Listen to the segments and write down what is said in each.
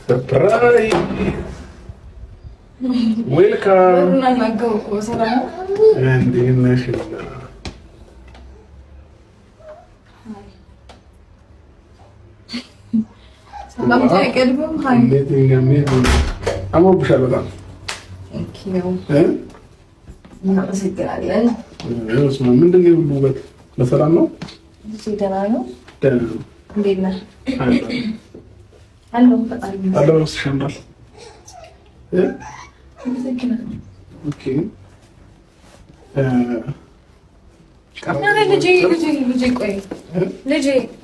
ሰርፕራይዝ ዌልካም እንዴት ነሽ? አሞብሻል በጣም ምንድን ነው ሁሉ ውበት? በሰላም ነው? ደህና ነው። እንዴት ነህ? አለባበስሽ ያምራል።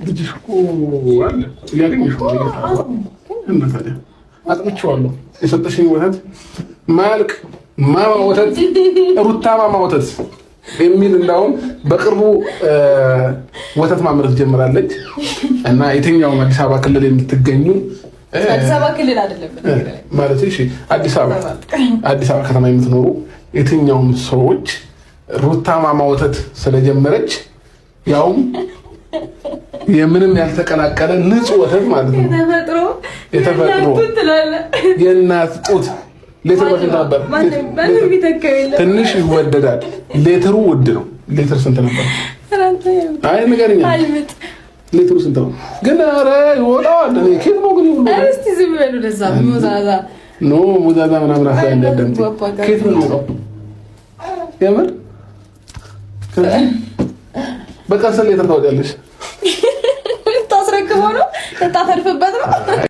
ልጅሽ እኮ አለ እያገኘሽ እና ታዲያ አጥምቼዋለሁ። የሰጠሽኝ ወተት ማያልቅ ማማ ወተት ሩታ ማማ ወተት የሚል እንዳውም በቅርቡ ወተት ማምረት ጀምራለች እና የትኛውም አዲስ አበባ ክልል የምትገኙ አዲስ አበባ ክልል አይደለም ማለት እሺ፣ አዲስ አበባ ከተማ የምትኖሩ የትኛውም ሰዎች ሩታ ማማ ወተት ስለጀመረች ያውም የምንም ያልተቀላቀለ ንጹህ ወተት ማለት ነው። የተፈጥሮ የእናት ጡት ሌትር በፊት ነበር ትንሽ ይወደዳል። ሌትሩ ውድ ነው። ሌትር ስንት ነበር? አይ ንገረኛ። ሌትሩ ስንት ነው ግን? ኧረ ይወጣዋል። እኔ ኬት ነው ግን ይሁን እስቲ ዝም በሉ። ለዛ ሞዛዛ ሞዛዛ ምናምን አፍላ እንዳደምጥ ኬት ነው ነው የምር በቃ ስለ ሌትር ታወጣለሽ። ታስረክበው ነው ተጣፈርፈበት ነው